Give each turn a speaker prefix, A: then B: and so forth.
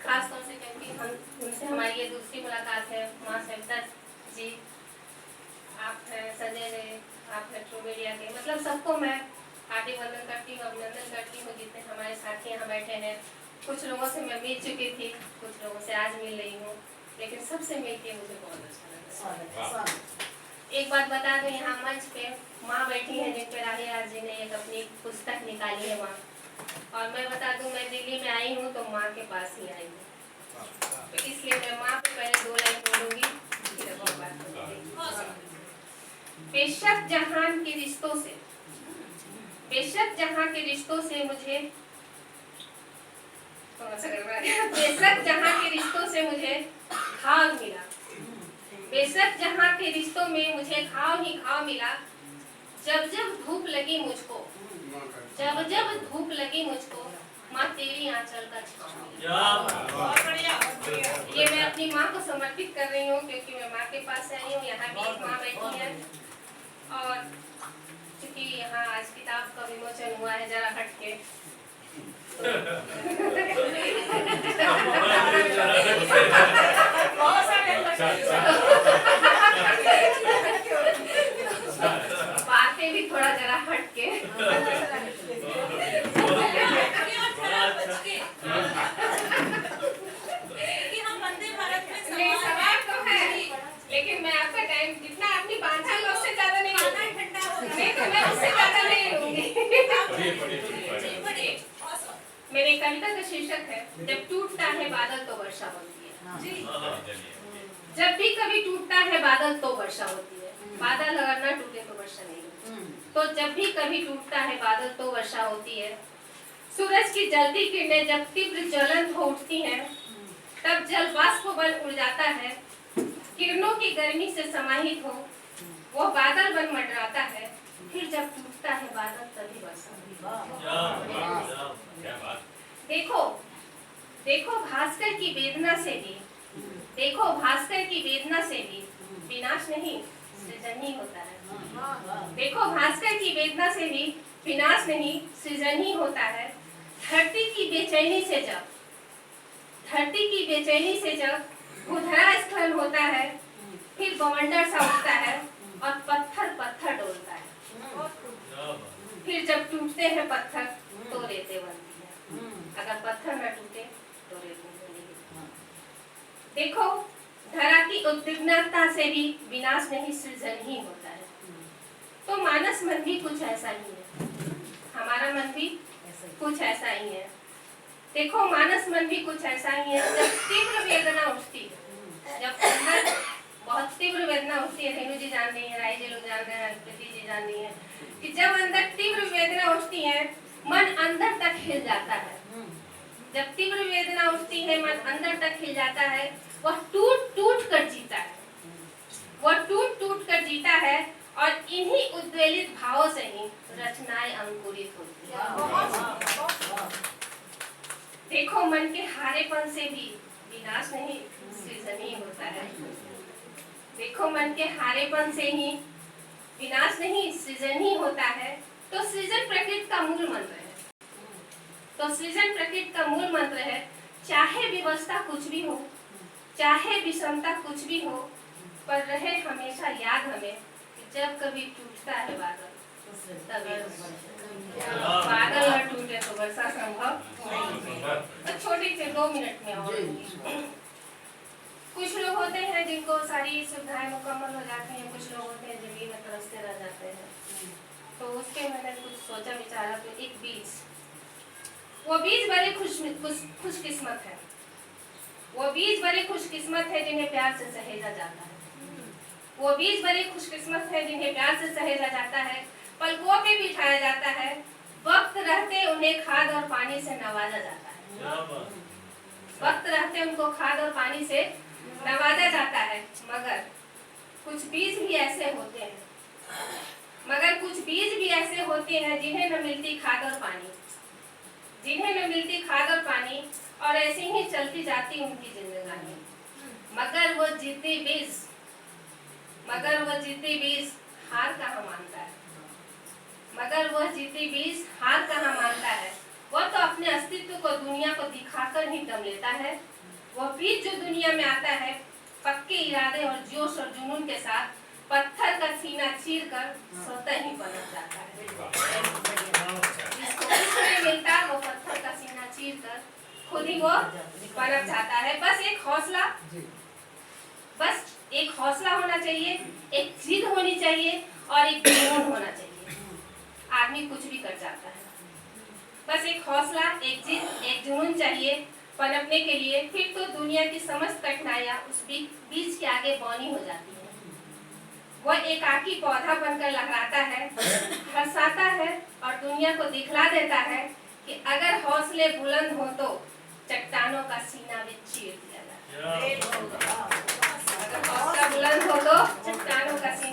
A: खास तौर से क्योंकि हम उनसे हमारी ये दूसरी मुलाकात है। माँ सविता जी, आप हैं संजय जी, आप हैं ट्रू मीडिया के, मतलब सबको मैं हार्दिक वंदन करती हूँ, अभिनंदन करती हूँ जितने हमारे साथी यहाँ बैठे हैं। कुछ लोगों से मैं मिल चुकी थी, कुछ लोगों से आज मिल रही हूँ, लेकिन सबसे मिलके मुझे बहुत अच्छा लगा। एक बात बता दूं, यहाँ मंच पे माँ बैठी है जिन पे राही आज जी ने एक अपनी पुस्तक निकाली है माँ, और मैं बता दूं मैं दिल्ली में आई हूँ तो माँ के पास ही आई हूँ, तो इसलिए मैं माँ पे पहले 2 लाइन बोलूंगी, फिर और बात करूंगी। बेशक जहान के रिश्तों से, बेशक जहां के रिश्तों से मुझे बेशक जहां के रिश्तों से मुझे घाव मिला, बेशक जहां के रिश्तों में मुझे घाव ही घाव मिला। जब जब धूप लगी मुझको, जब जब धूप लगी मुझको, माँ तेरी आंचल का छाँव मिला। ये मैं अपनी माँ को समर्पित कर रही हूँ क्योंकि मैं माँ के पास आई हूँ। यहाँ भी एक माँ बैठी है, और क्योंकि यहाँ आज किताब का विमोचन हुआ है जरा हटके, बातें भी थोड़ा जरा हटके, सवाल तो है, लेकिन मैं आपका टाइम जितना अपनी 5 लोग से ज्यादा नहीं, तो मैं उससे ज्यादा नहीं लूंगी। मेरी कविता का शीर्षक है जब टूटता है बादल तो वर्षा होती है। जब भी कभी टूटता है बादल तो वर्षा होती है। बादल अगर ना टूटे तो वर्षा नहीं होती। तो जब भी कभी टूटता है बादल तो वर्षा होती है। सूरज की जलती किरणें जब तीव्र ज्वलंत हो उठती हैं, तब जल वाष्प बन उड़ जाता है। किरणों की गर्मी से समाहित हो वो बादल बन मंडराता है। फिर जब टूटता है बादल तभी वर्षा होती है। देखो देखो भास्कर की वेदना से भी, देखो भास्कर की वेदना से भी विनाश नहीं सृजन ही होता है। देखो भास्कर की वेदना से भी विनाश नहीं सृजन ही होता है। धरती की बेचैनी से जब, धरती की बेचैनी से जब भूधरा स्खलन होता है, फिर बवंडर सा उठता है और पत्थर पत्थर डोलता है। फिर जब टूटते हैं पत्थर तो रेते बनती है। अगर पत्थर न टूटे तो रेते नहीं। देखो धरा की उद्विग्नता से भी विनाश नहीं सृजन ही होता है। तो मानस मन भी कुछ ऐसा ही है, हमारा मन भी कुछ ऐसा ही है। देखो मानस मन भी कुछ ऐसा ही है। जब तीव्र वेदना उठती है, जब अंदर बहुत तीव्र वेदना उठती है, रेणु जी जान रही है, राय जी लोग जान रहे हैं, प्रीति जी जान रही है, कि जब अंदर तीव्र वेदना उठती है मन अंदर तक हिल जाता है। जब तीव्र वेदना उठती है मन अंदर तक हिल जाता है। वह टूट टूट कर जीता है, वह टूट टूट कर जीता है, और इन्हीं उद्वेलित भावों से ही रचनाएं अंकुरित होती हैं। देखो मन के हारेपन से भी विनाश नहीं सृजन ही होता है। देखो मन के हारेपन से ही विनाश नहीं सृजन ही होता है। तो सृजन प्रकृति का मूल मंत्र है। तो सृजन प्रकृति का मूल मंत्र है। चाहे व्यवस्था कुछ भी हो, चाहे विषमता कुछ भी हो, पर रहे हमेशा याद हमें कि जब कभी टूटता है बादल तभी बादल न टूटे तो वर्षा संभव नहीं। तो छोटी से 2 मिनट में और कुछ लोग होते हैं जिनको सारी सुविधाएं मुकम्मल हो जाती हैं, कुछ लोग होते हैं जिंदगी में तरसते रह जाते हैं। तो उसके मैंने कुछ सोचा विचारा तो एक बीज, वो बीज बड़े खुशकिस्मत है, वो बीज बड़े खुशकिस्मत है जिन्हें प्यार से सहेजा जाता है। वो बीज बड़े खुशकिस्मत है जिन्हें प्यार से सहेजा जाता है, पलकों पे बिठाया जाता है, वक्त रहते उन्हें खाद और पानी से नवाजा जाता है। वक्त रहते करके उनको खाद और पानी से नवाजा जाता है, मगर कुछ बीज भी ऐसे होते हैं जिन्हें न मिलती खाद और पानी, और ऐसे ही चलती जाती उनकी जिंदगानी। मगर वो जिद्दी बीज हार कहाँ मानता है। वो तो अपने अस्तित्व को दुनिया को दिखाकर ही दम लेता है। वो बीज जो दुनिया में आता है पक्के इरादे और जोश और जुनून के साथ, पत्थर का सीना चीर कर स्वतः ही पनप जाता है। जिसको कुछ नहीं मिलता वो पत्थर का सीना चीर कर खुद ही वो पनप जाता है। बस एक हौसला होना चाहिए, एक जिद होनी चाहिए और एक जुनून होना चाहिए। आदमी कुछ भी कर जाता है। बस एक हौसला, एक जिद, एक जुनून चाहिए पनपने के लिए। फिर तो दुनिया की समस्त कठिनाइयां उस बीज के आगे बौनी हो जाती है। वो एकाकी पौधा बनकर लहराता है, हंसाता है और दुनिया को दिखला देता है कि अगर हौसले बुलंद हो तो चट्टानों का सीना भी चीर दिया जाता है। अगर हौसला बुलंद हो तो चट्टानों का सीना